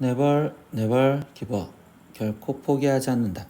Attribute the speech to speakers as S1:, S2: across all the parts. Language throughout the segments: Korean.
S1: Never, never give up. 결코 포기하지 않는다.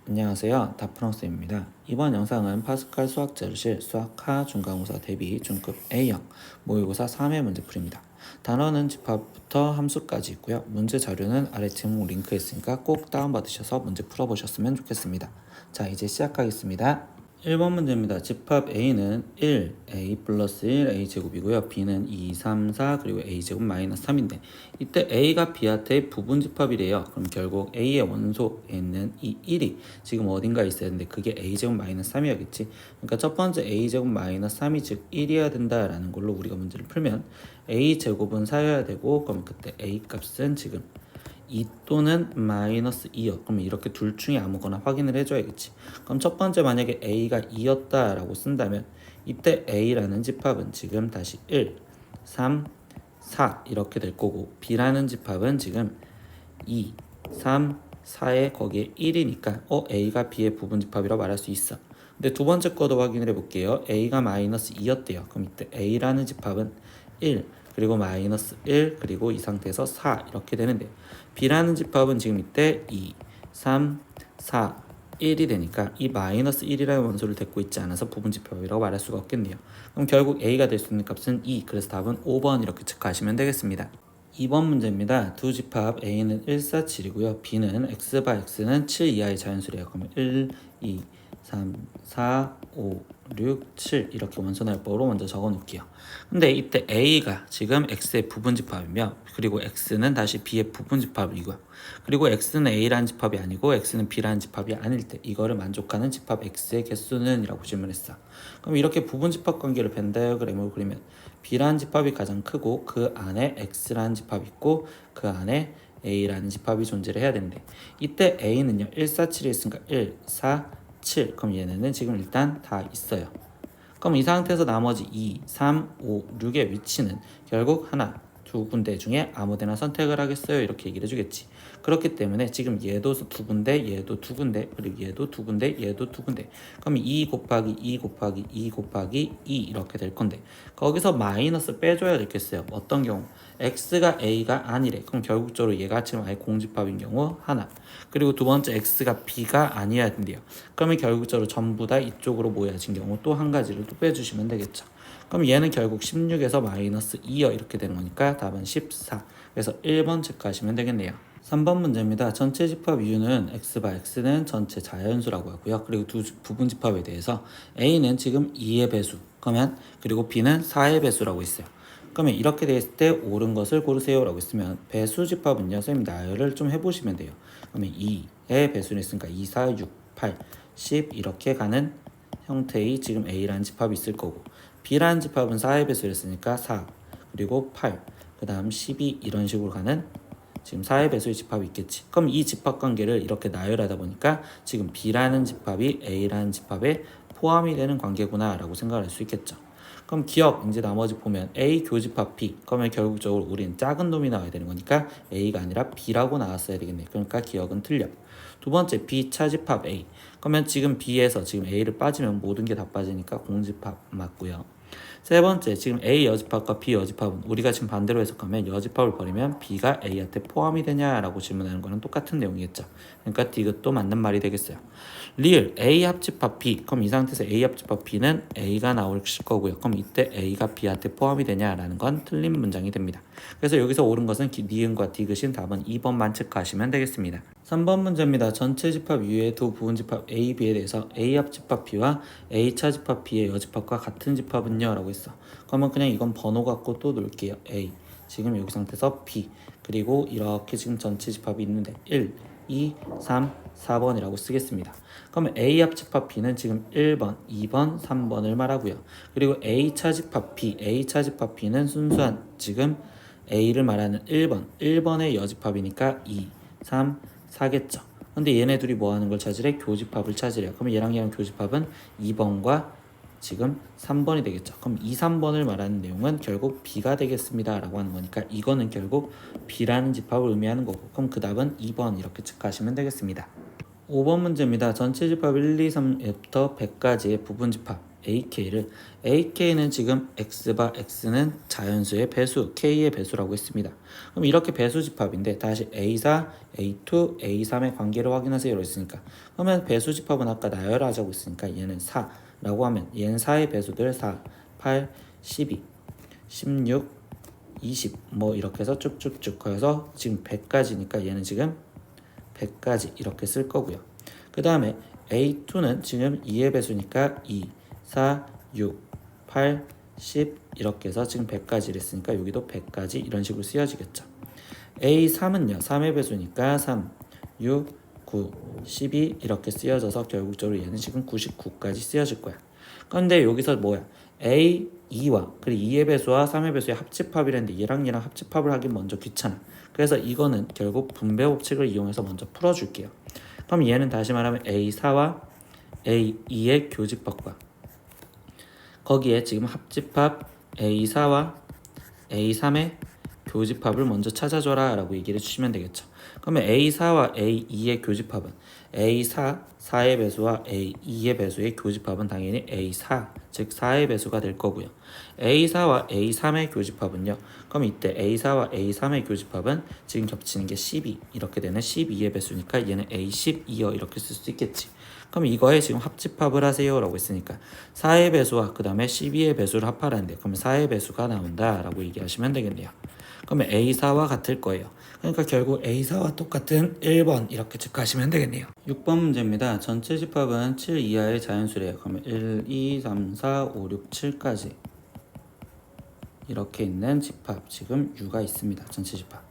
S1: 안녕하세요. 다프랑스입니다. 이번 영상은 파스칼 수학자료실 수학하 중간고사 대비 중급 A형 모의고사 3회 문제풀이입니다. 단어는 집합부터 함수까지 있고요. 문제 자료는 아래 제목 링크에 있으니까 꼭 다운받으셔서 문제 풀어보셨으면 좋겠습니다. 자, 이제 시작하겠습니다. 1번 문제입니다. 집합 A는 1, A 플러스 1, A제곱이고요. B는 2, 3, 4, 그리고 A제곱 마이너스 3인데 이때 A가 B한테 부분집합이래요. 그럼 결국 A의 원소에 있는 이 1이 지금 어딘가에 있어야 되는데 그게 A제곱 마이너스 3이었겠지. 그러니까 첫 번째 A제곱 마이너스 3이 즉 1이어야 된다라는 걸로 우리가 문제를 풀면 A제곱은 4여야 되고 그럼 그때 A 값은 지금 2 또는 마이너스 2요. 그럼 이렇게 둘 중에 아무거나 확인을 해줘야겠지. 그럼 첫 번째 만약에 A가 2였다라고 쓴다면 이때 A라는 집합은 지금 다시 1, 3, 4 이렇게 될 거고 B라는 집합은 지금 2, 3, 4에 거기에 1이니까 A가 B의 부분집합이라고 말할 수 있어. 근데 두 번째 거도 확인을 해볼게요. A가 마이너스 2였대요. 그럼 이때 A라는 집합은 1, 그리고 마이너스 1, 그리고 이 상태에서 4 이렇게 되는데 B라는 집합은 지금 이때 2, 3, 4, 1이 되니까 이 마이너스 1이라는 원소를 데리고 있지 않아서 부분집합이라고 말할 수가 없겠네요. 그럼 결국 A가 될 수 있는 값은 2, 그래서 답은 5번 이렇게 체크하시면 되겠습니다. 2번 문제입니다. 두 집합 A는 1, 4, 7이고요. B는 x 바 x는 7 이하의 자연수래요. 그러면 1, 2, 3, 4, 5, 6, 7 이렇게 원소날법으로 먼저 적어 놓을게요. 근데 이때 A가 지금 X의 부분집합이며 그리고 X는 다시 B의 부분집합이고요. 그리고 X는 A라는 집합이 아니고 X는 B라는 집합이 아닐 때 이거를 만족하는 집합 X의 개수는 이라고 질문했어. 그럼 이렇게 부분집합 관계를 벤 다이어그램으로 그리면 B라는 집합이 가장 크고 그 안에 X라는 집합이 있고 그 안에 A라는 집합이 존재를 해야 되는데 이때 A는요 1, 4, 7이 있으니까 1, 4, 7 그럼 얘네는 지금 일단 다 있어요. 그럼 이 상태에서 나머지 2, 3, 5, 6의 위치는 결국 하나, 두 군데 중에 아무데나 선택을 하겠어요 이렇게 얘기를 해주겠지. 그렇기 때문에 지금 얘도 두 군데, 얘도 두 군데, 그리고 얘도 두 군데, 얘도 두 군데. 그럼 2 곱하기 2 곱하기 2 곱하기 2 이렇게 될 건데 거기서 마이너스 빼줘야 되겠어요. 어떤 경우? x가 a가 아니래. 그럼 결국적으로 얘가 지금 아예 공집합인 경우 하나. 그리고 두 번째 x가 b가 아니어야 된대요. 그러면 결국적으로 전부 다 이쪽으로 모여진 경우 또 한 가지를 또 빼주시면 되겠죠. 그럼 얘는 결국 16에서 마이너스 2여 이렇게 되는 거니까 답은 14. 그래서 1번 체크하시면 되겠네요. 3번 문제입니다. 전체 집합 이유는 x 바 x는 전체 자연수라고 하고요. 그리고 두 부분 집합에 대해서 a는 지금 2의 배수, 그러면 그리고 b는 4의 배수라고 있어요. 그러면 이렇게 되었을 때 옳은 것을 고르세요 라고 했으면 배수 집합은요 선생님 나열을 좀 해보시면 돼요. 그러면 2의 배수는 있으니까 2, 4, 6, 8, 10 이렇게 가는 형태의 지금 A라는 집합이 있을 거고 B라는 집합은 4의 배수를 했으니까 4 그리고 8 그 다음 12 이런 식으로 가는 지금 4의 배수의 집합이 있겠지. 그럼 이 집합 관계를 이렇게 나열하다 보니까 지금 B라는 집합이 A라는 집합에 포함이 되는 관계구나 라고 생각을 할 수 있겠죠. 그럼 기억 이제 나머지 보면 A 교집합 B 그러면 결국적으로 우리는 작은 놈이 나와야 되는 거니까 A가 아니라 B라고 나왔어야 되겠네. 그러니까 기억은 틀려. 두 번째 B 차집합 A 그러면 지금 B에서 지금 A를 빠지면 모든 게 다 빠지니까 공집합 맞고요. 세 번째 지금 A 여집합과 B 여집합은 우리가 지금 반대로 해석하면 여집합을 버리면 B가 A한테 포함이 되냐라고 질문하는 거는 똑같은 내용이겠죠. 그러니까 디귿도 맞는 말이 되겠어요. 리을 A 합집합 B 그럼 이 상태에서 A 합집합 B는 A가 나올 거고요. 그럼 이때 A가 B한테 포함이 되냐라는 건 틀린 문장이 됩니다. 그래서 여기서 옳은 것은 니은과 디귿인 답은 2번만 체크하시면 되겠습니다. 3번 문제입니다. 전체 집합 이외의 두 부분 집합 A, B에 대해서 A 합집합 B와 A 차집합 B의 여집합과 같은 집합은요? 라고 했어. 그러면 그냥 이건 번호 갖고 또 놓을게요. A 지금 여기 상태에서 B 그리고 이렇게 지금 전체 집합이 있는데 1, 2, 3, 4번이라고 쓰겠습니다. 그러면 A 합집합 B는 지금 1번, 2번, 3번을 말하고요. 그리고 A 차집합 B, A 차집합 B는 순수한 지금 A를 말하는 1번의 여집합이니까 2, 3, 4겠죠. 근데 얘네 둘이 뭐 하는 걸 찾으래? 교집합을 찾으래요. 그럼 얘랑 교집합은 2번과 지금 3번이 되겠죠. 그럼 2, 3번을 말하는 내용은 결국 B가 되겠습니다 라고 하는 거니까 이거는 결국 B라는 집합을 의미하는 거고 그럼 그 답은 2번 이렇게 체크하시면 되겠습니다. 5번 문제입니다. 전체 집합 1, 2, 3부터 100까지의 부분 집합 AK는 지금 X바 X는 자연수의 배수, K의 배수라고 했습니다. 그럼 이렇게 배수 집합인데 다시 A4, A2, A3의 관계를 확인하세요로 했으니까 그러면 배수 집합은 아까 나열하자고 했으니까 얘는 4라고 하면 얘는 4의 배수들 4, 8, 12, 16, 20 뭐 이렇게 해서 쭉쭉쭉 해서 지금 100까지니까 얘는 지금 100까지 이렇게 쓸 거고요. 그 다음에 A2는 지금 2의 배수니까 2, 4, 6, 8, 10 이렇게 해서 지금 100까지 이랬으니까 여기도 100까지 이런 식으로 쓰여지겠죠. A3은요 3의 배수니까 3, 6, 9, 12 이렇게 쓰여져서 결국적으로 얘는 지금 99까지 쓰여질 거야. 그런데 여기서 뭐야? A2와 그리고 2의 배수와 3의 배수의 합집합이랬는데 얘랑 합집합을 하긴 먼저 귀찮아. 그래서 이거는 결국 분배 법칙을 이용해서 먼저 풀어줄게요. 그럼 얘는 다시 말하면 A4와 A2의 교집합과 거기에 지금 합집합 A4와 A3의 교집합을 먼저 찾아줘라 라고 얘기를 해주시면 되겠죠. 그러면 A4와 A2의 교집합은 A4, 4의 배수와 A2의 배수의 교집합은 당연히 A4, 즉 4의 배수가 될 거고요. A4와 A3의 교집합은요. 그럼 이때 A4와 A3의 교집합은 지금 겹치는 게 12 이렇게 되는 12의 배수니까 얘는 A12여 이렇게 쓸 수 있겠지. 그럼 이거에 지금 합집합을 하세요 라고 했으니까 4의 배수와 그 다음에 12의 배수를 합하라는데 그러면 4의 배수가 나온다 라고 얘기하시면 되겠네요. 그러면 A4와 같을 거예요. 그러니까 결국 A4와 똑같은 1번 이렇게 체크하시면 되겠네요. 6번 문제입니다. 전체 집합은 7 이하의 자연수래요. 그러면 1, 2, 3, 4, 5, 6, 7까지 이렇게 있는 집합 지금 U가 있습니다. 전체 집합.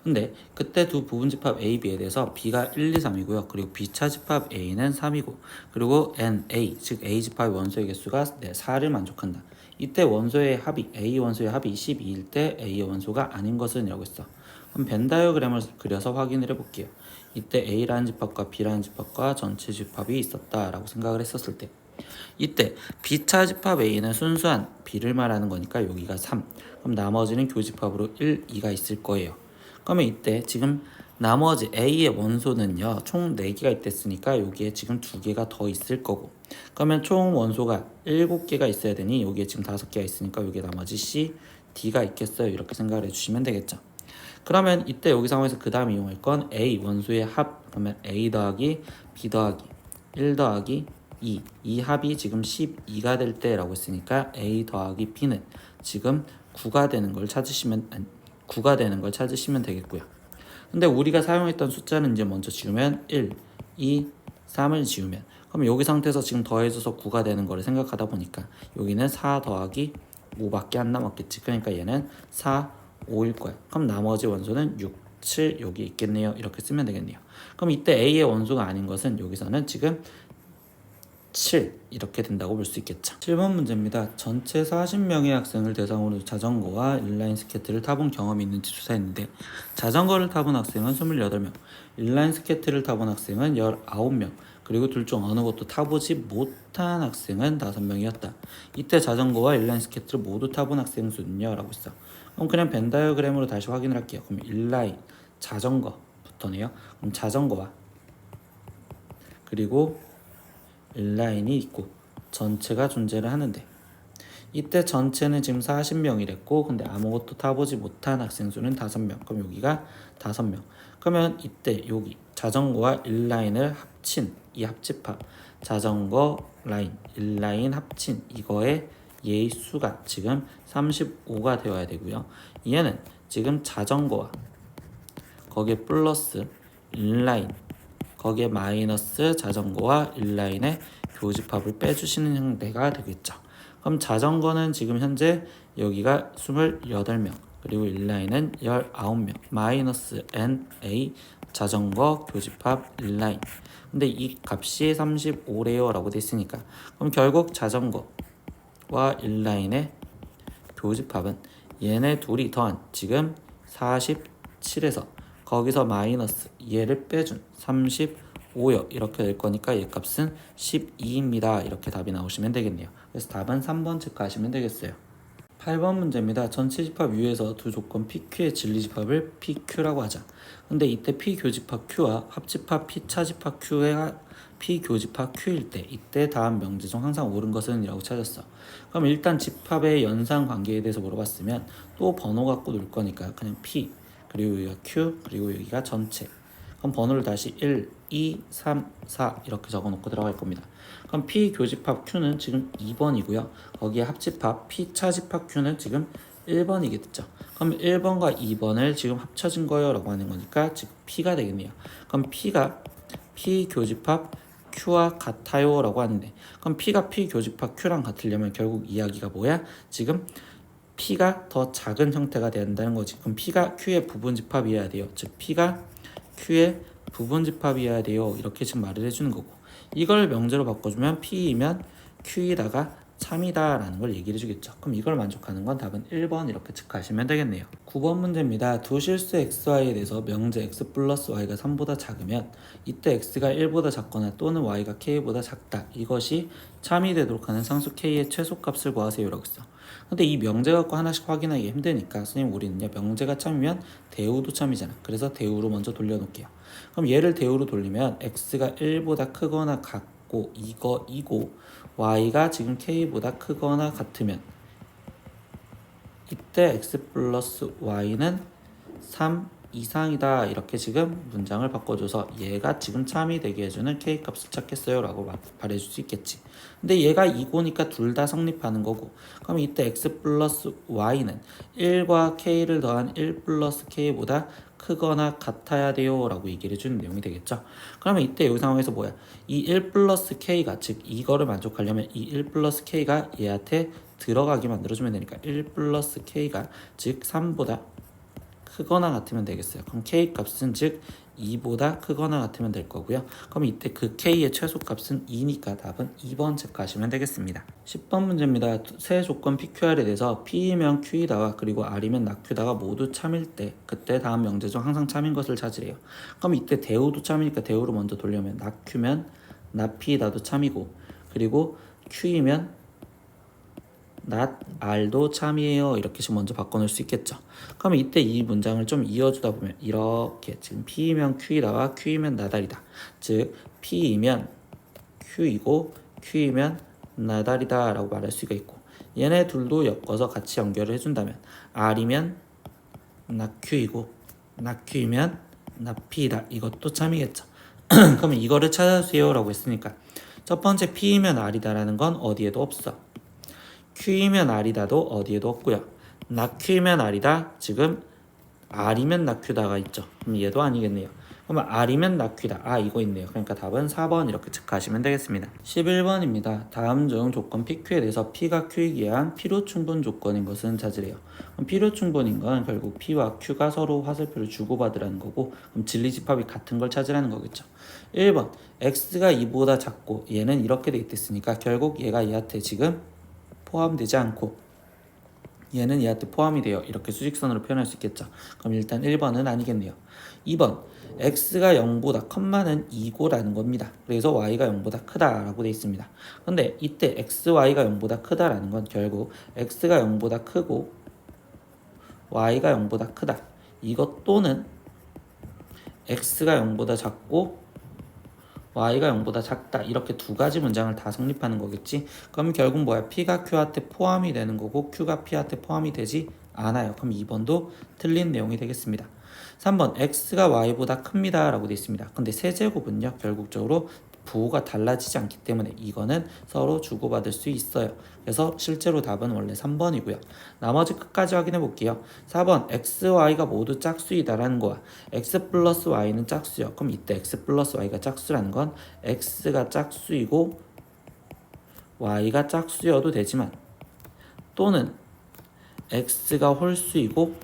S1: 근데 그때 두 부분 집합 A, B에 대해서 B가 1, 2, 3이고요. 그리고 B차 집합 A는 3이고 그리고 NA 즉 A 집합의 원소의 개수가 4를 만족한다. 이때 원소의 합이 A 원소의 합이 12일 때 A의 원소가 아닌 것은 이라고 했어. 그럼 벤 다이어그램을 그려서 확인을 해볼게요. 이때 A라는 집합과 B라는 집합과 전체 집합이 있었다라고 생각을 했었을 때 이때 B차 집합 A는 순수한 B를 말하는 거니까 여기가 3 그럼 나머지는 교집합으로 1, 2가 있을 거예요. 그러면 이때 지금 나머지 A의 원소는요 총 4개가 있댔으니까 여기에 지금 2개가 더 있을 거고 그러면 총 원소가 7개가 있어야 되니 여기에 지금 5개가 있으니까 여기에 나머지 C, D가 있겠어요 이렇게 생각을 해주시면 되겠죠. 그러면 이때 여기 상황에서 그 다음 이용할 건 A 원소의 합 그러면 A 더하기 B 더하기 1 더하기 2 이 합이 지금 12가 될 때라고 했으니까 A 더하기 B는 지금 9가 되는 걸 찾으시면 되겠고요. 근데 우리가 사용했던 숫자는 이제 먼저 지우면 1, 2, 3을 지우면 그럼 여기 상태에서 지금 더해져서 9가 되는 거를 생각하다 보니까 여기는 4 더하기 5밖에 안 남았겠지. 그러니까 얘는 4, 5일 거야. 그럼 나머지 원소는 6, 7 여기 있겠네요. 이렇게 쓰면 되겠네요. 그럼 이때 A의 원소가 아닌 것은 여기서는 지금 7 이렇게 된다고 볼 수 있겠죠. 7번 문제입니다. 전체 40명의 학생을 대상으로 자전거와 인라인 스케이트를 타본 경험이 있는지 조사했는데 자전거를 타본 학생은 28명, 인라인 스케이트를 타본 학생은 19명, 그리고 둘 중 어느 것도 타보지 못한 학생은 5명이었다. 이때 자전거와 인라인 스케이트를 모두 타본 학생 수는요? 라고 했어. 그럼 그냥 벤 다이어그램으로 다시 확인을 할게요. 그럼 인라인, 자전거부터네요. 그럼 자전거와 그리고 인라인이 있고 전체가 존재를 하는데 이때 전체는 지금 40명이랬고 근데 아무것도 타보지 못한 학생 수는 5명. 그럼 여기가 5명. 그러면 이때 여기 자전거와 인라인을 합친 이 합집합 자전거 라인 인라인 합친 이거의 얘의 수가 지금 35가 되어야 되고요. 얘는 지금 자전거와 거기에 플러스 인라인 거기에 마이너스 자전거와 인라인의 교집합을 빼주시는 형태가 되겠죠. 그럼 자전거는 지금 현재 여기가 28명 그리고 인라인은 19명 마이너스 NA 자전거 교집합 인라인 근데 이 값이 35래요 라고 돼 있으니까 그럼 결국 자전거와 인라인의 교집합은 얘네 둘이 더한 지금 47에서 거기서 마이너스 얘를 빼준 35요 이렇게 될 거니까 얘 값은 12입니다. 이렇게 답이 나오시면 되겠네요. 그래서 답은 3번 체크하시면 되겠어요. 8번 문제입니다. 전체 집합 U에서 두 조건 PQ의 진리집합을 PQ라고 하자. 근데 이때 P교집합 Q와 합집합 P차집합 Q가 P교집합 Q일 때 이때 다음 명제 중 항상 옳은 것은 이라고 찾았어. 그럼 일단 집합의 연상 관계에 대해서 물어봤으면 또 번호 갖고 놀 거니까 그냥 P 그리고 여기가 Q 그리고 여기가 전체. 그럼 번호를 다시 1, 2, 3, 4 이렇게 적어놓고 들어갈 겁니다. 그럼 P 교집합 Q는 지금 2번이고요. 거기에 합집합 P 차집합 Q는 지금 1번이겠죠. 그럼 1번과 2번을 지금 합쳐진 거예요 라고 하는 거니까 지금 P가 되겠네요. 그럼 P가 P 교집합 Q와 같아요 라고 하는데, 그럼 P가 P 교집합 Q랑 같으려면 결국 이야기가 뭐야? 지금 P가 더 작은 형태가 된다는 거지. 그럼 P가 Q의 부분집합이어야 돼요. 즉 P가 Q의 부분집합이어야 돼요. 이렇게 지금 말을 해주는 거고, 이걸 명제로 바꿔주면 P이면 Q이다가 참이다 라는 걸 얘기를 해주겠죠. 그럼 이걸 만족하는 건 답은 1번 이렇게 체크하시면 되겠네요. 9번 문제입니다. 두 실수 xy에 대해서 명제 x 플러스 y가 3보다 작으면 이때 x가 1보다 작거나 또는 y가 k보다 작다. 이것이 참이 되도록 하는 상수 k의 최소값을 구하세요 라고 했어. 근데 이 명제 갖고 하나씩 확인하기 힘드니까 선생님 우리는요, 명제가 참이면 대우도 참이잖아. 그래서 대우로 먼저 돌려놓을게요. 그럼 얘를 대우로 돌리면 x가 1보다 크거나 같고 이거이고 y가 지금 k보다 크거나 같으면 이때 x 플러스 y는 3 이상이다. 이렇게 지금 문장을 바꿔줘서 얘가 지금 참이 되게 해주는 k 값을 찾겠어요 라고 말해줄 수 있겠지. 근데 얘가 이고니까 둘 다 성립하는 거고, 그럼 이때 x 플러스 y는 1과 k를 더한 1 플러스 k보다 크거나 같아야 돼요 라고 얘기를 해주는 내용이 되겠죠. 그러면 이때 이 상황에서 뭐야? 이 1 플러스 k가, 즉 이거를 만족하려면 이 1 플러스 k가 얘한테 들어가게 만들어주면 되니까 1 플러스 k가 즉 3보다 크거나 같으면 되겠어요. 그럼 k 값은 즉 2보다 크거나 같으면 될 거고요. 그럼 이때 그 k의 최소값은 2니까 답은 2번 체크하시면 되겠습니다. 10번 문제입니다. 세 조건 PQR에 대해서 P이면 Q이다와 그리고 R이면 낙Q다가 모두 참일 때 그때 다음 명제 중 항상 참인 것을 찾으래요. 그럼 이때 대우도 참이니까 대우로 먼저 돌려면 낙Q면 낙P이다도 참이고, 그리고 Q이면 not R도 참이에요 이렇게 지금 먼저 바꿔놓을 수 있겠죠. 그럼 이때 이 문장을 좀 이어주다 보면 이렇게 지금 P이면 Q이다와 Q이면 not R이다. 즉 P이면 Q이고 Q이면 not R이다 라고 말할 수가 있고, 얘네 둘도 엮어서 같이 연결을 해준다면 R이면 not Q이고 not Q이면 not P이다. 이것도 참이겠죠. 그러면 이거를 찾아주세요 라고 했으니까 첫 번째 P이면 R이다 라는 건 어디에도 없어. Q이면 R이다도 어디에도 없고요. 낙Q이면 R이다, 지금 R이면 낙Q다가 있죠. 그럼 얘도 아니겠네요. 그러면 R이면 낙Q다. 이거 있네요. 그러니까 답은 4번 이렇게 체크하시면 되겠습니다. 11번입니다. 다음 중 조건 PQ에 대해서 P가 Q이기에 한 필요충분 조건인 것은 찾으래요. 그럼 필요충분인 건 결국 P와 Q가 서로 화살표를 주고받으라는 거고, 그럼 진리집합이 같은 걸 찾으라는 거겠죠. 1번 X가 2보다 작고 얘는 이렇게 돼 있댔으니까 결국 얘가 얘한테 지금 포함되지 않고 얘는 얘한테 포함이 돼요. 이렇게 수직선으로 표현할 수 있겠죠. 그럼 일단 1번은 아니겠네요. 2번 x가 0보다 컴마는 2고라는 겁니다. 그래서 y가 0보다 크다라고 되어 있습니다. 근데 이때 xy가 0보다 크다라는 건 결국 x가 0보다 크고 y가 0보다 크다. 이것 또는 x가 0보다 작고 y가 0보다 작다. 이렇게 두 가지 문장을 다 성립하는 거겠지. 그럼 결국 뭐야? P가 Q한테 포함이 되는 거고 Q가 P한테 포함이 되지 않아요. 그럼 2번도 틀린 내용이 되겠습니다. 3번 X가 Y보다 큽니다 라고 되어 있습니다. 근데 세제곱은요 결국적으로 부호가 달라지지 않기 때문에 이거는 서로 주고받을 수 있어요. 그래서 실제로 답은 원래 3번이고요. 나머지 끝까지 확인해 볼게요. 4번 x, y가 모두 짝수이다라는 거야. x 플러스 y는 짝수요. 그럼 이때 x 플러스 y가 짝수라는 건 x가 짝수이고 y가 짝수여도 되지만, 또는 x가 홀수이고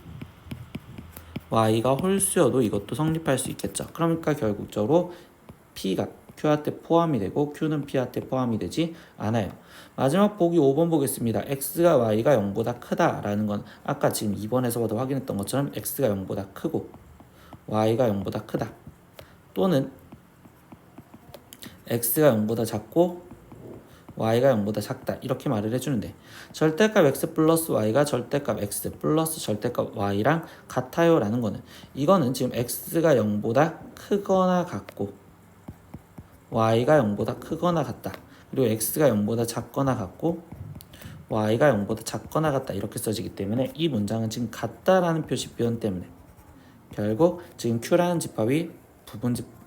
S1: y가 홀수여도 이것도 성립할 수 있겠죠. 그러니까 결국적으로 p가 Q한테 포함이 되고 Q는 P한테 포함이 되지 않아요. 마지막 보기 5번 보겠습니다. X가 Y가 0보다 크다라는 건 아까 지금 2번에서 봐도 확인했던 것처럼 X가 0보다 크고 Y가 0보다 크다. 또는 X가 0보다 작고 y가 0보다 작다 이렇게 말을 해주는데 절대값 x 플러스 y가 절대값 x 플러스 절대값 y랑 같아요 라는 거는 이거는 지금 x가 0보다 크거나 같고 y가 0보다 크거나 같다. 그리고 x가 0보다 작거나 같고 y가 0보다 작거나 같다 이렇게 써지기 때문에 이 문장은 지금 같다라는 표시 표현 때문에 결국 지금 q라는 집합이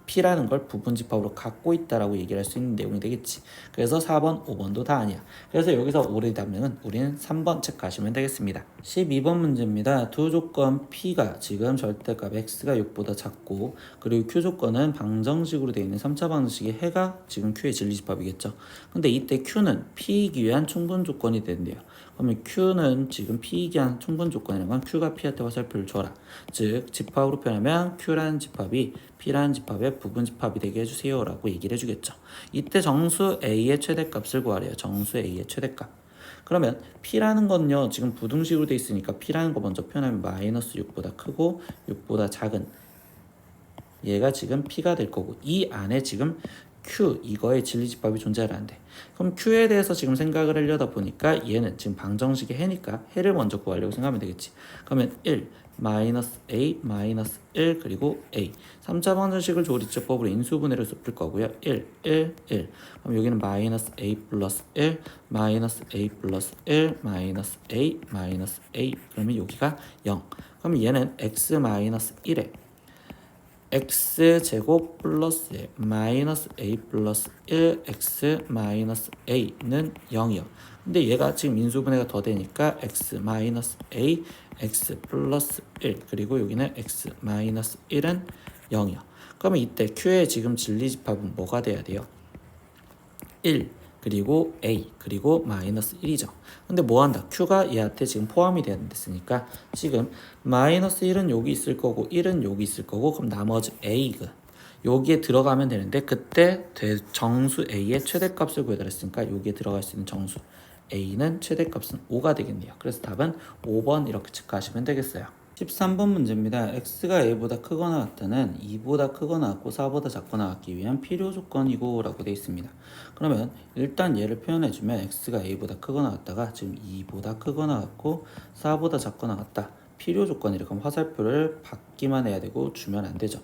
S1: P라는 걸 부분집합으로 갖고 있다라고 얘기를 할 수 있는 내용이 되겠지. 그래서 4번, 5번도 다 아니야. 그래서 여기서 오류의 답은 우리는 3번 체크하시면 되겠습니다. 12번 문제입니다. 두 조건 P가 지금 절대값 X가 6보다 작고 그리고 Q 조건은 방정식으로 되어 있는 3차 방정식의 해가 지금 Q의 진리집합이겠죠. 근데 이때 Q는 P이기 위한 충분 조건이 된대요. 그러면 Q는 지금 P이기 위한 충분 조건이라는 건 Q가 P한테 화살표를 줘라. 즉 집합으로 표현하면 Q라는 집합이 P라는 집합의 부분집합이 되게 해주세요 라고 얘기를 해주겠죠. 이때 정수 A의 최대값을 구하래요. 정수 A의 최대값. 그러면 P라는 건요 지금 부등식으로 돼 있으니까 P라는 거 먼저 표현하면 마이너스 6보다 크고 6보다 작은 얘가 지금 P가 될 거고 이 안에 지금 Q 이거의 진리집합이 존재를 한대. 그럼 Q에 대해서 지금 생각을 하려다 보니까 얘는 지금 방정식의 해니까 해를 먼저 구하려고 생각하면 되겠지. 그러면 1 마이너스 A 마이너스 1 그리고 A 3차 방정식을 조리제법으로 인수분해를 좁힐 거고요. 1 1 1 그럼 여기는 마이너스 A 플러스 1 마이너스 A 플러스 1 마이너스 A 마이너스 A 그러면 여기가 0 그럼 얘는 x 마이너스 1에 x제곱 플러스 마이너스 a 플러스 1x 마이너스 a는 0이요. 근데 얘가 지금 인수분해가 더 되니까 x 마이너스 a x 플러스 1 그리고 여기는 x 마이너스 1은 0이요. 그러면 이때 q의 지금 진리집합은 뭐가 돼야 돼요? 1 그리고 a 그리고 마이너스 1이죠. 근데 뭐한다? q가 얘한테 지금 포함이 됐으니까 지금 마이너스 1은 여기 있을 거고 1은 여기 있을 거고 그럼 나머지 a가 여기에 들어가면 되는데 그때 정수 a의 최대값을 구해달랬으니까 여기에 들어갈 수 있는 정수 a는 최대값은 5가 되겠네요. 그래서 답은 5번 이렇게 체크하시면 되겠어요. 13번 문제입니다. x가 a보다 크거나 같다는 2보다 크거나 같고 4보다 작거나 같기 위한 필요 조건이고 라고 되어 있습니다. 그러면 일단 얘를 표현해주면 x가 a보다 크거나 같다가 지금 2보다 크거나 같고 4보다 작거나 같다. 필요 조건이래. 그럼 화살표를 받기만 해야 되고 주면 안 되죠.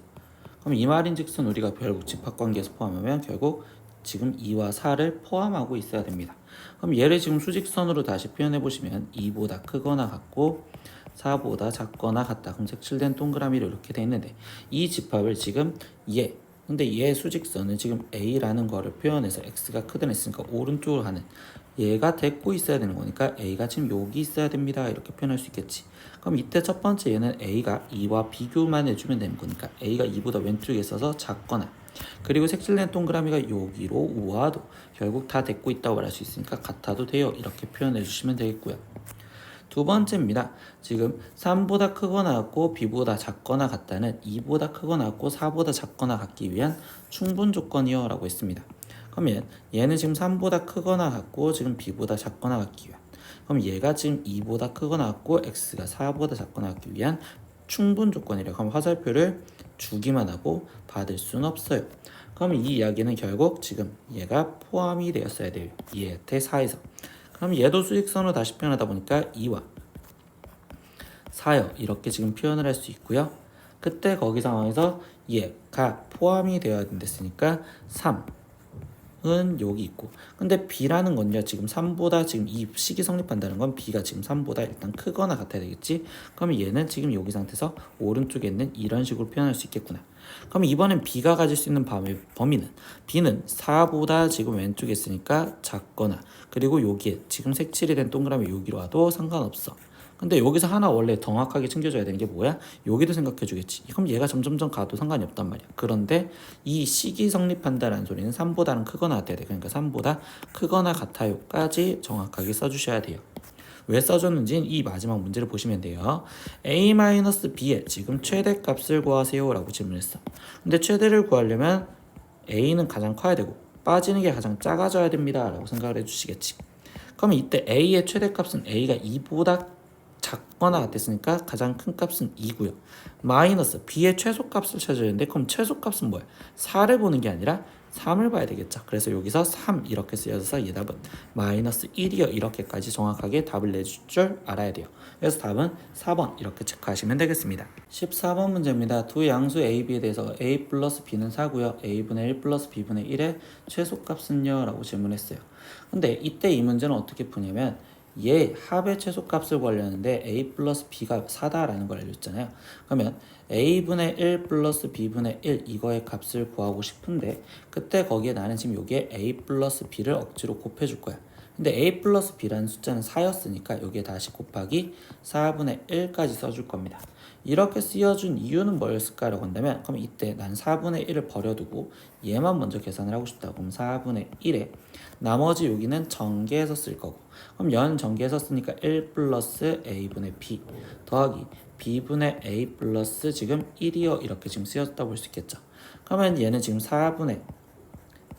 S1: 그럼 이 말인즉슨 우리가 결국 집합관계에서 포함하면 결국 지금 2와 4를 포함하고 있어야 됩니다. 그럼 얘를 지금 수직선으로 다시 표현해 보시면 2보다 크거나 같고 4보다 작거나 같다. 그럼 색칠된 동그라미로 이렇게 돼 있는데 이 집합을 지금 근데 얘 수직선은 지금 a라는 거를 표현해서 x가 크든 했으니까 오른쪽으로 가는 얘가 데리고 있어야 되는 거니까 a가 지금 여기 있어야 됩니다. 이렇게 표현할 수 있겠지. 그럼 이때 첫 번째 얘는 a가 2와 비교만 해주면 되는 거니까 a가 2보다 왼쪽에 있어서 작거나 그리고 색칠된 동그라미가 여기로 우와도 결국 다 데리고 있다고 말할 수 있으니까 같아도 돼요. 이렇게 표현해 주시면 되겠고요. 두 번째입니다. 지금 3보다 크거나 같고 b보다 작거나 같다는 2보다 크거나 같고 4보다 작거나 같기 위한 충분 조건이요 라고 했습니다. 그러면 얘는 지금 3보다 크거나 같고 지금 b보다 작거나 같기 위한 그럼 얘가 지금 2보다 크거나 같고 x가 4보다 작거나 같기 위한 충분 조건이래요. 그럼 화살표를 주기만 하고 받을 수는 없어요. 그럼 이 이야기는 결국 지금 얘가 포함이 되었어야 돼요. 얘한테 4에서 그럼 얘도 수직선으로 다시 표현하다 보니까 2와 4요 이렇게 지금 표현을 할 수 있고요. 그때 거기 상황에서 얘가 포함이 되어야 된댔으니까 3은 여기 있고 근데 b라는 건요 지금 3보다 지금 이 식이 성립한다는 건 b가 지금 3보다 일단 크거나 같아야 되겠지. 그러면 얘는 지금 여기 상태에서 오른쪽에 있는 이런 식으로 표현할 수 있겠구나. 그럼 이번엔 b가 가질 수 있는 범위는 b는 4보다 지금 왼쪽에 있으니까 작거나 그리고 여기에 지금 색칠이 된 동그라미 여기로 와도 상관없어. 근데 여기서 하나 원래 정확하게 챙겨줘야 되는 게 뭐야? 여기도 생각해 주겠지. 그럼 얘가 점점점 가도 상관이 없단 말이야. 그런데 이 식이 성립한다는 소리는 3보다는 크거나 같아야 돼. 그러니까 3보다 크거나 같아요까지 정확하게 써주셔야 돼요. 왜 써줬는지는 이 마지막 문제를 보시면 돼요. a-b의 지금 최대값을 구하세요 라고 질문했어. 근데 최대를 구하려면 a는 가장 커야 되고 빠지는 게 가장 작아져야 됩니다 라고 생각을 해주시겠지. 그럼 이때 a의 최대값은 a가 2보다 작거나 같았으니까 가장 큰 값은 2고요. 마이너스 b의 최소값을 찾아야 되는데 그럼 최소값은 뭐야? 4를 보는 게 아니라 3을 봐야 되겠죠. 그래서 여기서 3 이렇게 쓰여져서 얘 답은 마이너스 1이요. 이렇게까지 정확하게 답을 내줄 줄 알아야 돼요. 그래서 답은 4번 이렇게 체크하시면 되겠습니다. 14번 문제입니다. 두 양수 a, b에 대해서 a 플러스 b는 4고요. a분의 1 플러스 b분의 1의 최소값은요? 라고 질문했어요. 근데 이때 이 문제는 어떻게 푸냐면 얘 합의 최소값을 구하려는데 a 플러스 b가 4다라는 걸 알려줬잖아요. 그러면 a분의 1 플러스 b분의 1 이거의 값을 구하고 싶은데 그때 거기에 나는 지금 여기에 a 플러스 b를 억지로 곱해줄 거야. 근데 a 플러스 b라는 숫자는 4였으니까 여기에 다시 곱하기 4분의 1까지 써줄 겁니다. 이렇게 쓰여준 이유는 뭐였을까라고 한다면 그럼 이때 난 4분의 1을 버려두고 얘만 먼저 계산을 하고 싶다. 그럼 4분의 1에 나머지 여기는 전개해서 쓸 거고 그럼 연 전개해서 쓰니까 1 플러스 a분의 b 더하기 b분의 a 플러스 지금 1이요. 이렇게 지금 쓰였다 볼 수 있겠죠. 그러면 얘는 지금 4분의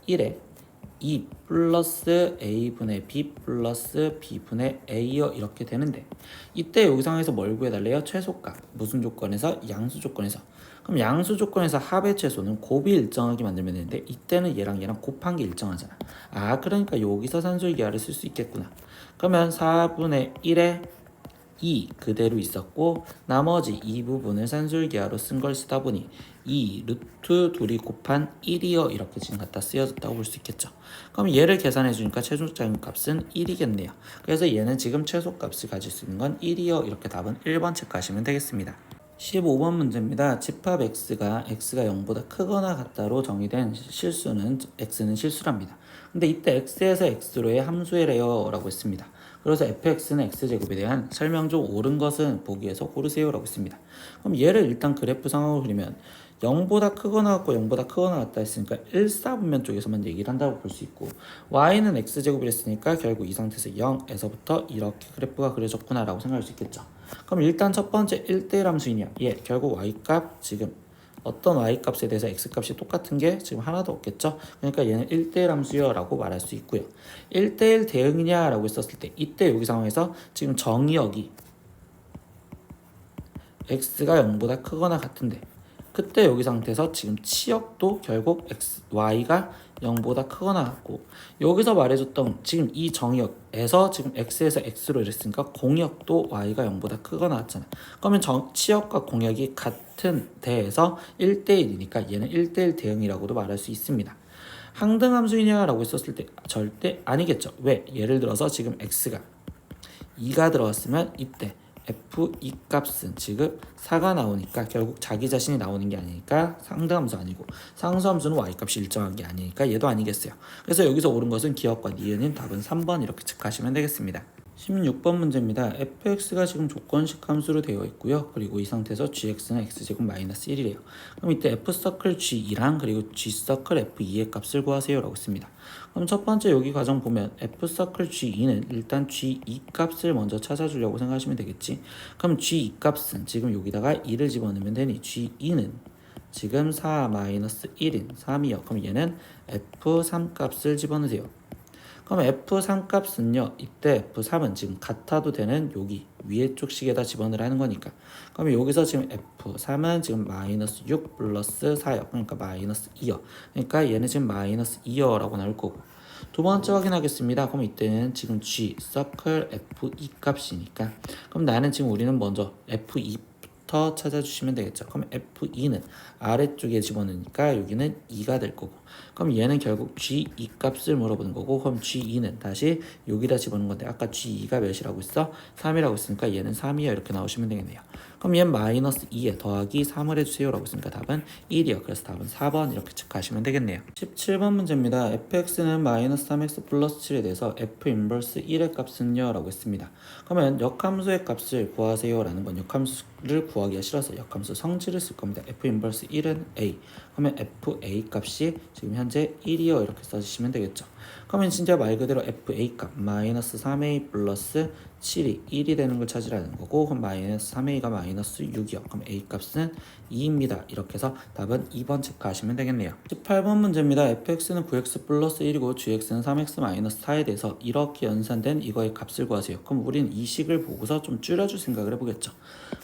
S1: 1에 2 플러스 a분의 b 플러스 b분의 a요. 이렇게 되는데 이때 여기 상황에서 뭘 구해달래요? 최소값. 무슨 조건에서? 양수 조건에서. 그럼 양수 조건에서 합의 최소는 곱이 일정하게 만들면 되는데 이때는 얘랑 곱한 게 일정하잖아. 아 그러니까 여기서 산술기하를 쓸 수 있겠구나. 그러면 4분의 1에 2 그대로 있었고 나머지 이 부분을 산술기하로 쓴 걸 쓰다 보니 2 루트 둘이 곱한 1이요. 이렇게 지금 갖다 쓰여졌다고 볼 수 있겠죠. 그럼 얘를 계산해 주니까 최소적인 값은 1이겠네요. 그래서 얘는 지금 최소값을 가질 수 있는 건 1이요. 이렇게 답은 1번 체크하시면 되겠습니다. 15번 문제입니다. 집합 x가 0보다 크거나 같다로 정의된 실수는 x는 실수랍니다. 근데 이때 x에서 x로의 함수래요 라고 했습니다. 그래서 fx는 x제곱에 대한 설명 중 옳은 것은 보기에서 고르세요 라고 했습니다. 그럼 얘를 일단 그래프 상황으로 그리면 0보다 크거나 같고 0보다 크거나 같다 했으니까 1사분면 쪽에서만 얘기를 한다고 볼 수 있고 y는 x제곱을 했으니까 결국 이 상태에서 0에서부터 이렇게 그래프가 그려졌구나 라고 생각할 수 있겠죠. 그럼 일단 첫 번째 1대1 함수이냐? 예, 결국 y값 지금 어떤 y값에 대해서 x값이 똑같은 게 지금 하나도 없겠죠. 그러니까 얘는 1대1 함수요 라고 말할 수 있고요. 1대1 대응이냐 라고 했었을 때 이때 여기 상황에서 지금 정의역이 x가 0보다 크거나 같은데 그때 여기 상태에서 지금 치역도 결국 y가 0보다 크거나 같고 여기서 말해줬던 지금 이 정의역에서 지금 x에서 x로 이랬으니까 공역도 y가 0보다 크거나 같잖아. 그러면 치역과 공역이 같은 대에서 1대1이니까 얘는 1대1 대응이라고도 말할 수 있습니다. 항등함수이냐라고 했었을 때 절대 아니겠죠. 왜? 예를 들어서 지금 x가 2가 들어갔으면 이때 f2 값은 지금 4가 나오니까 결국 자기 자신이 나오는 게 아니니까 상등함수 아니고 상수함수는 y값이 일정한 게 아니니까 얘도 아니겠어요. 그래서 여기서 옳은 것은 기억과 니은인 답은 3번 이렇게 체크하시면 되겠습니다. 16번 문제입니다. fx가 지금 조건식 함수로 되어 있고요. 그리고 이 상태에서 gx는 x제곱 마이너스 1이래요. 그럼 이때 f서클 g2랑 그리고 g서클 f2의 값을 구하세요 라고 했습니다. 그럼 첫 번째 여기 과정 보면 f서클 g2는 일단 g2 값을 먼저 찾아주려고 생각하시면 되겠지. 그럼 g2 값은 지금 여기다가 2를 집어넣으면 되니 g2는 지금 4-1인 3이요. 그럼 얘는 f3 값을 집어넣으세요. 그럼 F3 값은요. 이때 F3은 지금 같아도 되는 여기 위에 쪽 식에다 집어넣으라는 거니까. 그럼 여기서 지금 F3은 지금 마이너스 6 플러스 4요. 그러니까 마이너스 2요. 그러니까 얘는 지금 마이너스 2요 라고 나올 거고. 두 번째 확인하겠습니다. 그럼 이때는 지금 G, 서클 F2 값이니까. 그럼 나는 지금 우리는 먼저 F2부터 찾아주시면 되겠죠. 그럼 F2는 아래쪽에 집어넣으니까 여기는 2가 될 거고. 그럼 얘는 결국 G2 값을 물어보는 거고 그럼 G2는 다시 여기다 집어넣는 건데 아까 G2가 몇이라고 했어? 3이라고 했으니까 얘는 3이야 이렇게 나오시면 되겠네요. 그럼 얘는 마이너스 2에 더하기 3을 해주세요 라고 했으니까 답은 1이요. 그래서 답은 4번 이렇게 체크하시면 되겠네요. 17번 문제입니다. fx는 마이너스 3x 플러스 7에 대해서 f 인버스 1의 값은요 라고 했습니다. 그러면 역함수의 값을 구하세요 라는 건 역함수를 구하기가 싫어서 역함수 성질을 쓸 겁니다. f 인버스 1은 a 그러면 fa 값이 지금 현재 1이요 이렇게 써주시면 되겠죠. 그러면 진짜 말 그대로 fa 값 마이너스 3a 플러스 7이 1이 되는 걸 찾으라는 거고, 그럼 마이너스 3a가 마이너스 6이요. 그럼 a 값은 2입니다. 이렇게 해서 답은 2번 체크하시면 되겠네요. 18번 문제입니다. fx는 9x 플러스 1이고 gx는 3x 마이너스 4에 대해서 이렇게 연산된 이거의 값을 구하세요. 그럼 우리는 이 식을 보고서 좀 줄여줄 생각을 해보겠죠.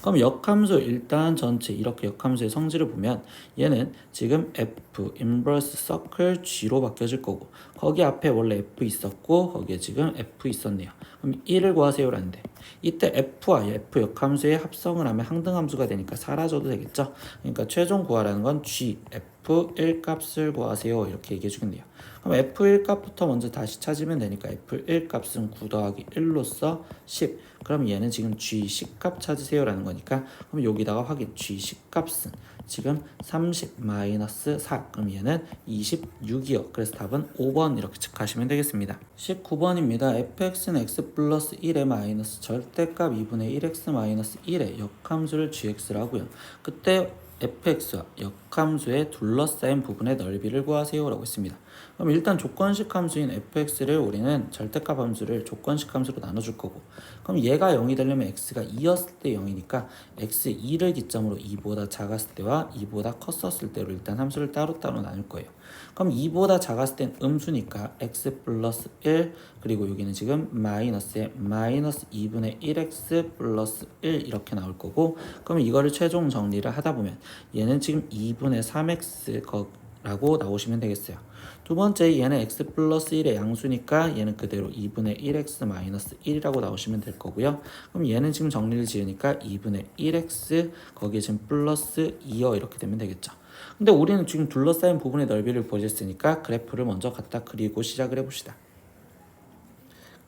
S1: 그럼 역함수 일단 전체 이렇게 역함수의 성질을 보면 얘는 지금 f 인버스 서클 g로 바뀌어질 거고, 거기 앞에 원래 f 있었고 거기에 지금 f 있었네요. 그럼 1을 구하세요라는데 이때 f와 f 역함수의 합성을 하면 항등함수가 되니까 사라져도 되겠죠. 그러니까 최종 구하라는 건 g f1 값을 구하세요 이렇게 얘기해 주겠네요. 그럼 f1 값부터 먼저 다시 찾으면 되니까 f1 값은 9 더하기 1로서 10. 그럼 얘는 지금 g10 값 찾으세요 라는 거니까, 그럼 여기다가 확인 g10 값은 지금 30 마이너스 4, 그럼 얘는 26이요. 그래서 답은 5번 이렇게 체크하시면 되겠습니다. 19번입니다. fx는 x 플러스 1의 마이너스 절대값 2분의 1x 마이너스 1의 역함수를 gx라고요. 그때 fx와 역함수의 둘러싸인 부분의 넓이를 구하세요 라고 했습니다. 그럼 일단 조건식 함수인 fx를 우리는 절대값 함수를 조건식 함수로 나눠줄 거고, 그럼 얘가 0이 되려면 x가 2였을 때 0이니까 x2를 기점으로 2보다 작았을 때와 2보다 컸었을 때로 일단 함수를 따로따로 나눌 거예요. 그럼 2보다 작았을 땐 음수니까 x 플러스 1, 그리고 여기는 지금 마이너스에 마이너스 2분의 1x 플러스 1 이렇게 나올 거고, 그럼 이거를 최종 정리를 하다 보면 얘는 지금 2분의 3x 라고 나오시면 되겠어요. 두 번째, 얘는 x 플러스 1의 양수니까 얘는 그대로 2분의 1x 마이너스 1이라고 나오시면 될 거고요. 그럼 얘는 지금 정리를 지으니까 2분의 1x 거기에 지금 플러스 2여 이렇게 되면 되겠죠. 근데 우리는 지금 둘러싸인 부분의 넓이를 보셨으니까 그래프를 먼저 갖다 그리고 시작을 해봅시다.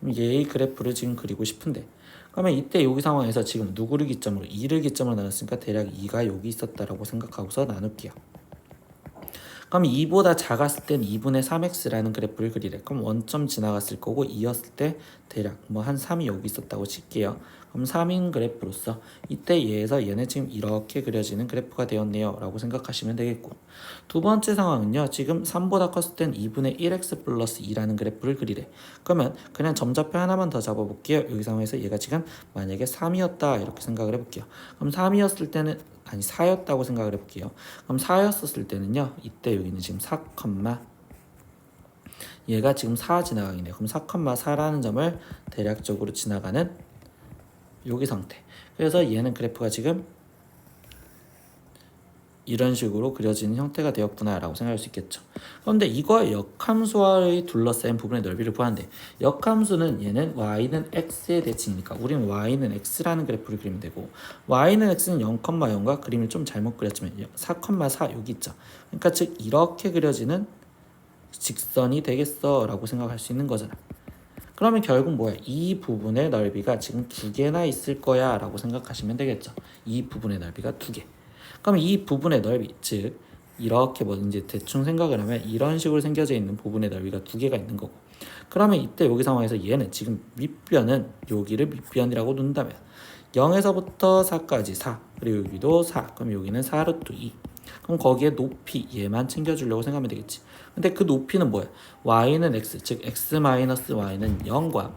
S1: 그럼 얘의 그래프를 지금 그리고 싶은데, 그러면 이때 여기 상황에서 지금 누구를 기점으로 2를 기점으로 나눴으니까 대략 2가 여기 있었다라고 생각하고서 나눌게요. 그럼 2보다 작았을 땐 2분의 3x라는 그래프를 그리래. 그럼 원점 지나갔을 거고 2였을 때 대략 뭐 한 3이 여기 있었다고 칠게요. 그럼 3인 그래프로서 이때 얘에서 얘는 지금 이렇게 그려지는 그래프가 되었네요 라고 생각하시면 되겠고, 두 번째 상황은요, 지금 3보다 컸을 땐 2분의 1x 플러스 2라는 그래프를 그리래. 그러면 그냥 점좌표 하나만 더 잡아볼게요. 여기 상황에서 얘가 지금 만약에 3이었다 이렇게 생각을 해볼게요. 그럼 3이었을 때는 4였다고 생각을 해볼게요. 그럼 4였었을 때는요, 이때 여기는 지금 4, 얘가 지금 4 지나가겠네요. 그럼 4,4라는 점을 대략적으로 지나가는 여기 상태. 그래서 얘는 그래프가 지금 이런 식으로 그려지는 형태가 되었구나 라고 생각할 수 있겠죠. 그런데 이거의 역함수와의 둘러싸인 부분의 넓이를 구하는데, 역함수는 얘는 y는 x의 대칭이니까 우리는 y는 x라는 그래프를 그리면 되고, y는 x는 0,0과 그림을 좀 잘못 그렸지만 4,4 여기 있죠. 그러니까 즉 이렇게 그려지는 직선이 되겠어 라고 생각할 수 있는 거잖아. 그러면 결국 뭐야? 이 부분의 넓이가 지금 2개나 있을 거야 라고 생각하시면 되겠죠. 이 부분의 넓이가 2개. 그럼 이 부분의 넓이, 즉 이렇게 뭐 이제 대충 생각을 하면 이런 식으로 생겨져 있는 부분의 넓이가 2개가 있는 거고, 그러면 이때 여기 상황에서 얘는 지금 밑변은 여기를 밑변이라고 놓는다면 0에서부터 4까지 4, 그리고 여기도 4, 그럼 여기는 4루트 2. 그럼 거기에 높이 얘만 챙겨주려고 생각하면 되겠지. 근데 그 높이는 뭐야? y는 x, 즉 x-y는 0과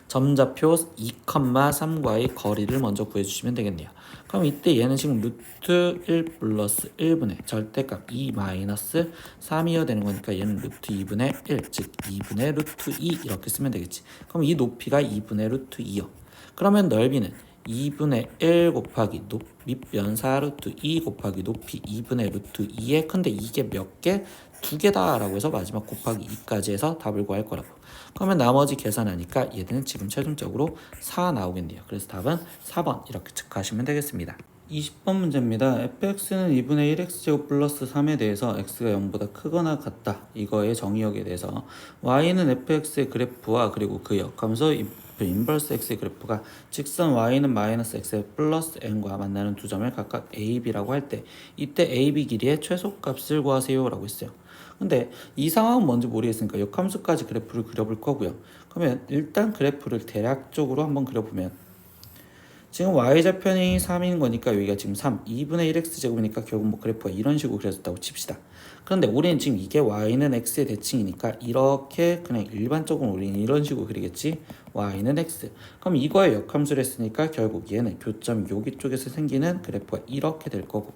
S1: 점좌표 2,3과의 거리를 먼저 구해주시면 되겠네요. 그럼 이때 얘는 지금 루트 1 플러스 1분의 절대값 2 마이너스 3이어야 되는 거니까 얘는 루트 2분의 1, 즉 2분의 루트 2 이렇게 쓰면 되겠지. 그럼 이 높이가 2분의 루트 2요. 그러면 넓이는 2분의 1 곱하기 밑변 4루트 2 곱하기 높이 2분의 루트 2에, 근데 이게 몇 개? 2개다 라고 해서 마지막 곱하기 2까지 해서 답을 구할 거라고. 그러면 나머지 계산하니까 얘는 지금 최종적으로 4 나오겠네요. 그래서 답은 4번 이렇게 체크하시면 되겠습니다. 20번 문제입니다. fx는 2분의 1x제곱 플러스 3에 대해서 x가 0보다 크거나 같다. 이거의 정의역에 대해서 y는 fx의 그래프와 그리고 그 역함수 인버스 x의 그래프가 직선 y는 마이너스 x 플러스 n과 만나는 두 점을 각각 a, b라고 할 때 이때 a, b 길이의 최소값을 구하세요 라고 했어요. 근데 이 상황은 뭔지 모르겠으니까 역함수까지 그래프를 그려볼 거고요. 그러면 일단 그래프를 대략적으로 한번 그려보면 지금 y좌편이 3인 거니까 여기가 지금 3, 2분의 1x제곱이니까 결국 뭐 그래프가 이런 식으로 그려졌다고 칩시다. 그런데 우리는 지금 이게 y는 x의 대칭이니까 이렇게 그냥 일반적으로 우리는 이런 식으로 그리겠지. y는 x. 그럼 이거에 역함수를 했으니까 결국 얘는 교점이 여기 쪽에서 생기는 그래프가 이렇게 될 거고,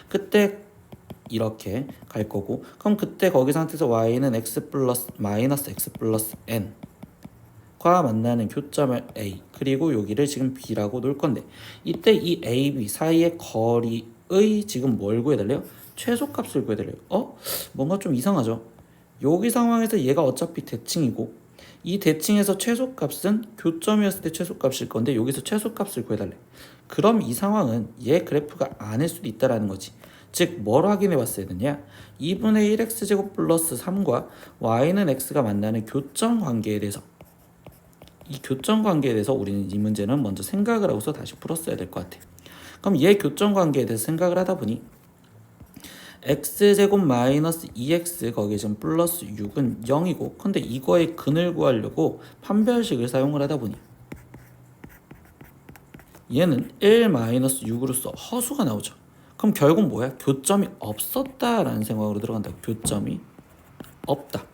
S1: 그때 이렇게 갈 거고, 그럼 그때 거기 상태에서 y는 x 플러스 마이너스 x 플러스 n 과 만나는 교점을 A, 그리고 여기를 지금 B라고 놓을 건데, 이때 이 A, B 사이의 거리의 지금 뭘 구해달래요? 최소값을 구해달래요. 뭔가 좀 이상하죠? 여기 상황에서 얘가 어차피 대칭이고, 이 대칭에서 최소값은 교점이었을 때 최소값일 건데 여기서 최소값을 구해달래. 그럼 이 상황은 얘 그래프가 아닐 수도 있다라는 거지. 즉 뭘 확인해 봤어야 되냐? 2분의 1x제곱 플러스 3과 y는 x가 만나는 교점 관계에 대해서, 이 교점 관계에 대해서 우리는 이 문제는 먼저 생각을 하고서 다시 풀었어야 될 것 같아. 그럼 얘 교점 관계에 대해서 생각을 하다 보니 x제곱 마이너스 2x 거기에 지금 플러스 6은 0이고, 근데 이거의 근을 구하려고 판별식을 사용을 하다 보니 얘는 1 마이너스 6으로서 허수가 나오죠. 그럼 결국 뭐야? 교점이 없었다라는 생각으로 들어간다. 교점이 없다.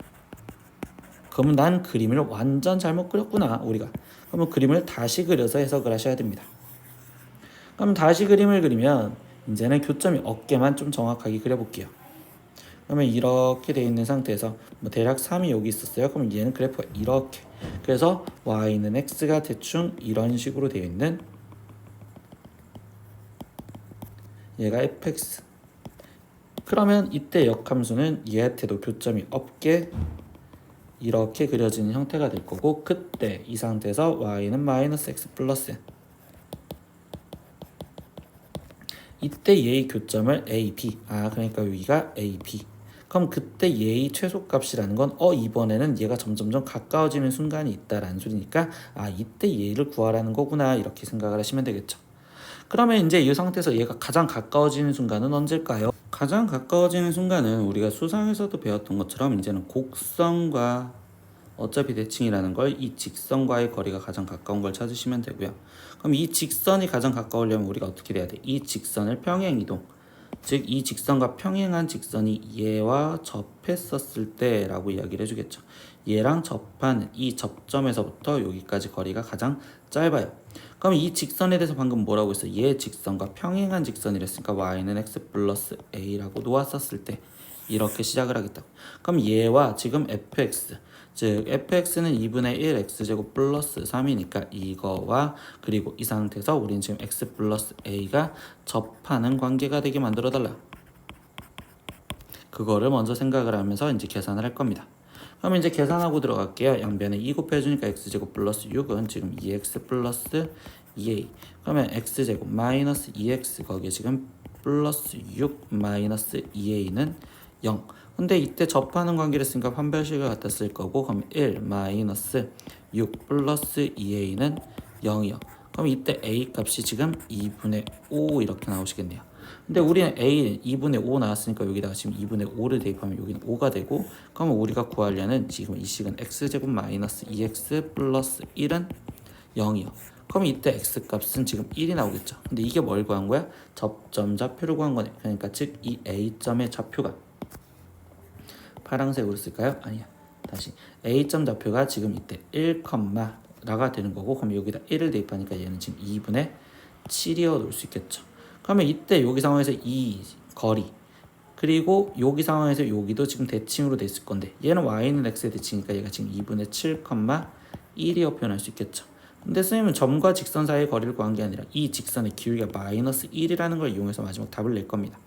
S1: 그러면 난 그림을 완전 잘못 그렸구나 우리가. 그러면 그림을 다시 그려서 해석을 하셔야 됩니다. 그럼 다시 그림을 그리면 이제는 교점이 없게만 좀 정확하게 그려볼게요. 그러면 이렇게 되어 있는 상태에서 뭐 대략 3이 여기 있었어요. 그럼 얘는 그래프가 이렇게, 그래서 y는 x가 대충 이런 식으로 되어 있는, 얘가 fx. 그러면 이때 역함수는 얘한테도 교점이 없게 이렇게 그려지는 형태가 될 거고, 그때 이 상태에서 y는 마이너스 x 플러스 n, 이때 얘의 교점을 a, b, 그러니까 여기가 a, b. 그럼 그때 얘의 최소값이라는 건 이번에는 얘가 점점점 가까워지는 순간이 있다라는 소리니까 이때 얘를 구하라는 거구나, 이렇게 생각을 하시면 되겠죠. 그러면 이제 이 상태에서 얘가 가장 가까워지는 순간은 언제일까요? 가장 가까워지는 순간은 우리가 수상에서도 배웠던 것처럼 이제는 곡선과 어차피 대칭이라는 걸, 이 직선과의 거리가 가장 가까운 걸 찾으시면 되고요. 그럼 이 직선이 가장 가까우려면 우리가 어떻게 돼야 돼? 이 직선을 평행이동, 즉 이 직선과 평행한 직선이 얘와 접했었을 때 라고 이야기를 해주겠죠. 얘랑 접하는 이 접점에서부터 여기까지 거리가 가장 짧아요. 그럼 이 직선에 대해서 방금 뭐라고 했어? 얘 직선과 평행한 직선이랬으니까 y는 x 플러스 a라고 놓았었을 때 이렇게 시작을 하겠다고. 그럼 얘와 지금 fx, 즉 fx는 2분의 1 x제곱 플러스 3이니까 이거와, 그리고 이 상태에서 우리는 지금 x 플러스 a가 접하는 관계가 되게 만들어 달라. 그거를 먼저 생각을 하면서 이제 계산을 할 겁니다. 그럼 이제 계산하고 들어갈게요. 양변에 2 곱해주니까 x제곱 플러스 6은 지금 2x 플러스 2a. 그러면 x제곱 마이너스 2x 거기에 지금 플러스 6 마이너스 2a는 0. 근데 이때 접하는 관계를 쓰니까 판별식을 갖다 쓸 거고, 그럼 1 마이너스 6 플러스 2a는 0이요. 그럼 이때 a 값이 지금 2분의 5 이렇게 나오시겠네요. 근데 우리는 a 2분의 5 나왔으니까 여기다가 지금 2분의 5를 대입하면 여기는 5가 되고, 그러면 우리가 구하려는 지금 이 식은 x제곱 마이너스 2x 플러스 1은 0이요. 그럼 이때 x 값은 지금 1이 나오겠죠. 근데 이게 뭘 구한 거야? 접점 좌표를 구한 거네. 그러니까 즉 이 a점의 좌표가 파란색으로 쓸까요? 아니야. 다시 a점 좌표가 지금 이때 1, 라가 되는 거고, 그럼 여기다 1을 대입하니까 얘는 지금 2분의 7이어 놓을 수 있겠죠. 그러면 이때 여기 상황에서 이 거리, 그리고 여기 상황에서 여기도 지금 대칭으로 돼 있을 건데, 얘는 y는 x의 대칭이니까 얘가 지금 2분의 7, 1이어 표현할 수 있겠죠. 근데 선생님은 점과 직선 사이의 거리를 구한 게 아니라 이 직선의 기울기가 마이너스 1이라는 걸 이용해서 마지막 답을 낼 겁니다.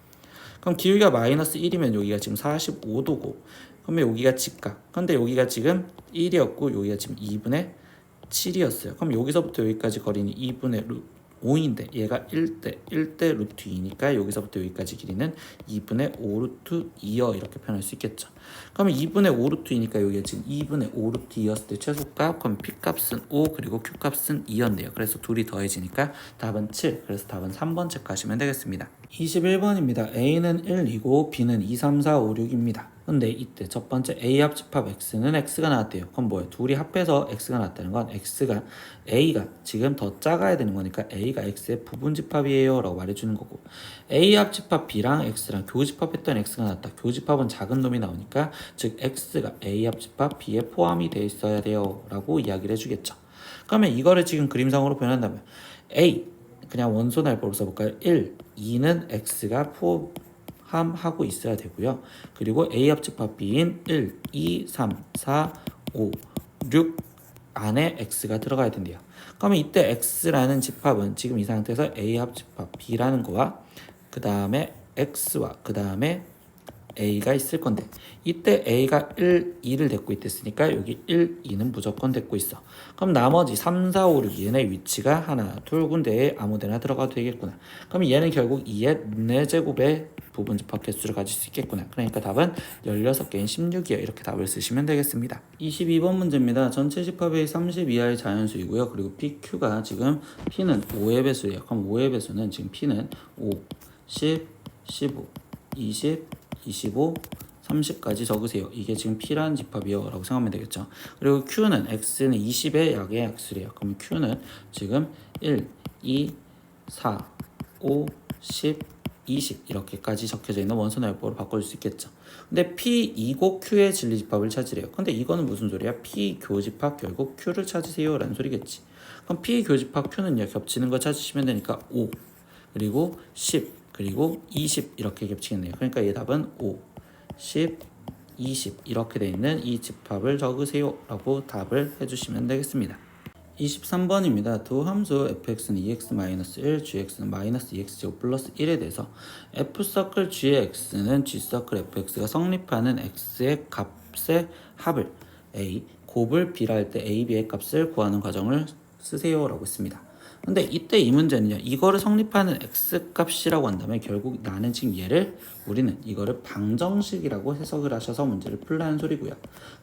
S1: 그럼 기울기가 마이너스 1이면 여기가 지금 45도고, 그러면 여기가 직각, 근데 여기가 지금 1이었고 여기가 지금 2분의 7이었어요. 그럼 여기서부터 여기까지 거리는 2분의 5인데 얘가 1대 루트 2니까 여기서부터 여기까지 길이는 2분의 5 루트 2여 이렇게 표현할 수 있겠죠. 그러면 2분의 5 루트 2니까 여기가 지금 2분의 5 루트 2였을 때 최소값, 그럼 P값은 5 그리고 Q값은 2였네요. 그래서 둘이 더해지니까 답은 7, 그래서 답은 3번 체크하시면 되겠습니다. 21번입니다. A는 1이고 B는 2, 3, 4, 5, 6입니다. 근데 이때 첫 번째 A 합집합 X는 X가 나왔대요. 그럼 뭐예요? 둘이 합해서 X가 나왔다는 건 A가 지금 더 작아야 되는 거니까 A가 X의 부분집합이에요 라고 말해주는 거고, A 합집합 B랑 X랑 교집합했던 X가 나왔다. 교집합은 작은 놈이 나오니까 즉 X가 A 합집합 B에 포함이 돼 있어야 돼요 라고 이야기를 해주겠죠. 그러면 이거를 지금 그림상으로 표현한다면 A, 그냥 원소 날법으로 써볼까요? 1, 2는 X가 포함하고 있어야 되고요. 그리고 A 합집합 B인 1, 2, 3, 4, 5, 6 안에 X가 들어가야 된대요. 그러면 이때 X라는 집합은 지금 이 상태에서 A 합집합 B라는 거와 그 다음에 X와 그 다음에 A가 있을 건데, 이때 A가 1, 2를 댔고 있댔으니까 여기 1, 2는 무조건 댔고 있어. 그럼 나머지 3, 4, 5, 6 얘네 위치가 하나, 둘 군데에 아무데나 들어가도 되겠구나. 그럼 얘는 결국 2의 4제곱의 부분집합 개수를 가질 수 있겠구나. 그러니까 답은 16개인 16이요. 이렇게 답을 쓰시면 되겠습니다. 22번 문제입니다. 전체 집합의 30 이하의 자연수이고요. 그리고 PQ가 지금 P는 5의 배수예요. 그럼 5의 배수는 지금 P는 5, 10, 15, 20, 25, 30까지 적으세요. 이게 지금 P라는 집합이요 라고 생각하면 되겠죠. 그리고 Q는 X는 20의 약의 약수래요. 그럼 Q는 지금 1, 2, 4, 5, 10, 20 이렇게까지 적혀져 있는 원소날법으로 바꿔줄 수 있겠죠. 근데 P 2고 Q의 진리집합을 찾으래요. 근데 이거는 무슨 소리야? P 교집합 결국 Q를 찾으세요 라는 소리겠지. 그럼 P 교집합 Q는요, 겹치는 거 찾으시면 되니까 5, 그리고 10, 그리고 20 이렇게 겹치겠네요. 그러니까 얘 답은 5, 10, 20 이렇게 돼 있는 이 집합을 적으세요 라고 답을 해주시면 되겠습니다. 23번입니다. 두 함수 fx는 2x-1, gx는 -2x제곱 플러스 1에 대해서 f서클 g의 x는 g서클 fx가 성립하는 x의 값의 합을 a, 곱을 b라 할 때 a, b의 값을 구하는 과정을 쓰세요 라고 했습니다. 근데 이때 이 문제는요, 이거를 성립하는 x값이라고 한다면 결국 나는 지금 우리는 이거를 방정식이라고 해석을 하셔서 문제를 풀라는 소리고요.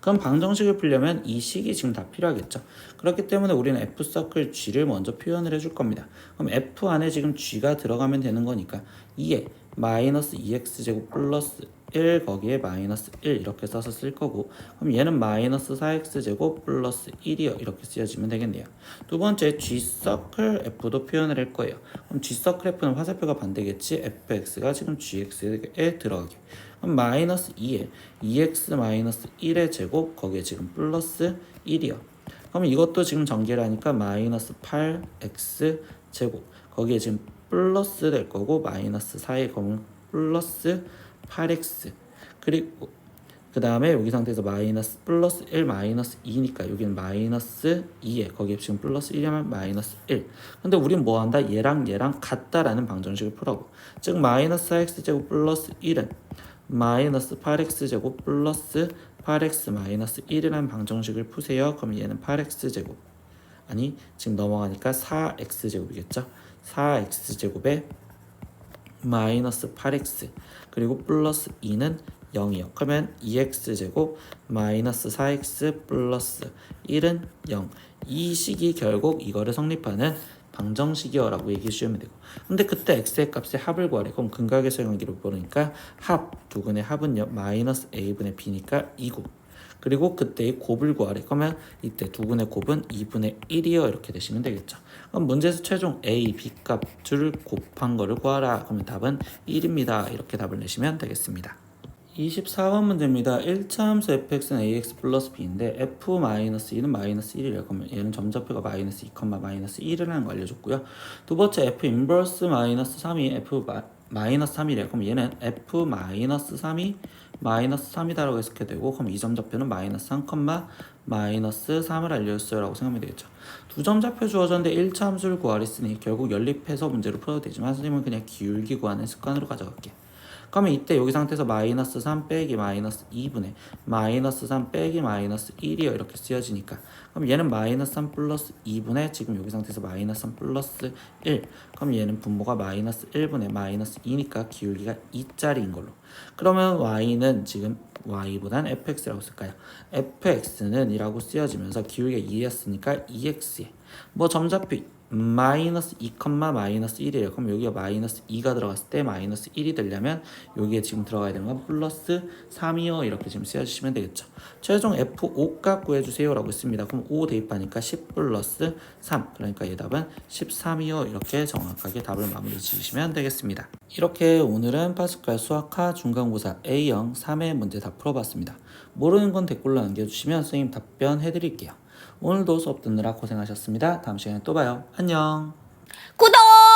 S1: 그럼 방정식을 풀려면 이 식이 지금 다 필요하겠죠. 그렇기 때문에 우리는 f서클 g를 먼저 표현을 해줄 겁니다. 그럼 f 안에 지금 g가 들어가면 되는 거니까 2에 마이너스 2x제곱 플러스 1 거기에 마이너스 1 이렇게 써서 쓸 거고, 그럼 얘는 마이너스 4x제곱 플러스 1이요 이렇게 쓰여지면 되겠네요. 두 번째 g서클 f도 표현을 할 거예요. 그럼 g서클 f는 화살표가 반대겠지. fx가 지금 gx에 들어가게. 그럼 마이너스 2에 2x 마이너스 1의 제곱 거기에 지금 플러스 1이요. 그럼 이것도 지금 전개를 하니까 마이너스 8x 제곱 거기에 지금 플러스 될 거고, 마이너스 4에 거면 플러스 8x, 그리고 그 다음에 여기 상태에서 마이너스 플러스 1 마이너스 2니까 여기는 마이너스 2에 거기에 지금 플러스 1이면 마이너스 1. 근데 우린 뭐 한다? 얘랑 같다라는 방정식을 풀라고. 즉 마이너스 4x제곱 플러스 1은 마이너스 8x제곱 플러스 8x 마이너스 1이라는 방정식을 푸세요. 그럼 얘는 8x제곱, 아니 지금 넘어가니까 4x제곱이겠죠. 4x제곱에 마이너스 8x 그리고 플러스 2는 0이요. 그러면 2x제곱 마이너스 4x 플러스 1은 0. 이 식이 결국 이거를 성립하는 방정식이요 라고 얘기해 주시면 되고, 근데 그때 x의 값의 합을 구하래. 그럼 근각에서의 관계로 보니까 두근의 합은요 마이너스 a분의 b니까 2구, 그리고 그때의 곱을 구하래. 그러면 이때 두근의 곱은 2분의 1이요 이렇게 되시면 되겠죠. 그럼 문제에서 최종 a, b 값을 곱한 거를 구하라. 그러면 답은 1입니다. 이렇게 답을 내시면 되겠습니다. 24번 문제입니다. 1차 함수 fx는 ax 플러스 b인데 f-2는 마이너스 1이래요. 그러면 얘는 점좌표가 마이너스 2, 마이너스 1이라는 거 알려줬고요. 두 번째 f 인버스 마이너스 3이 f 마이너스 3이래요. 그럼 얘는 f 마이너스 3이 마이너스 3이다라고 해석해야 되고, 그럼 이 점좌표는 마이너스 3, 마이너스 3을 알려줬어요 라고 생각하면 되겠죠. 두 점좌표 주어졌는데 1차 함수를 구하랬으니 결국 연립해서 문제를 풀어도 되지만 선생님은 그냥 기울기 구하는 습관으로 가져갈게. 그러면 이때 여기 상태에서 마이너스 3 빼기 마이너스 2분의 마이너스 3 빼기 마이너스 1이요 이렇게 쓰여지니까, 그럼 얘는 마이너스 3 플러스 2분의 지금 여기 상태에서 마이너스 3 플러스 1, 그럼 얘는 분모가 마이너스 1분의 마이너스 2니까 기울기가 2짜리인 걸로. 그러면 y는 지금 y보단 fx라고 쓸까요? fx는 이라고 쓰여지면서 기울기가 2였으니까 2x에 뭐 점좌표 마이너스 2, 마이너스 1이에요. 그럼 여기가 마이너스 2가 들어갔을 때 마이너스 1이 되려면 여기에 지금 들어가야 되는 건 플러스 3이요. 이렇게 지금 쓰여주시면 되겠죠. 최종 F5 값 구해주세요 라고 했습니다. 그럼 5 대입하니까 10 플러스 3. 그러니까 이 답은 13이요. 이렇게 정확하게 답을 마무리 지으시면 되겠습니다. 이렇게 오늘은 파스칼 수학하 중간고사 A형 3회 문제 다 풀어봤습니다. 모르는 건 댓글로 남겨주시면 선생님 답변 해드릴게요. 오늘도 수업 듣느라 고생하셨습니다. 다음 시간에 또 봐요. 안녕.
S2: 구독!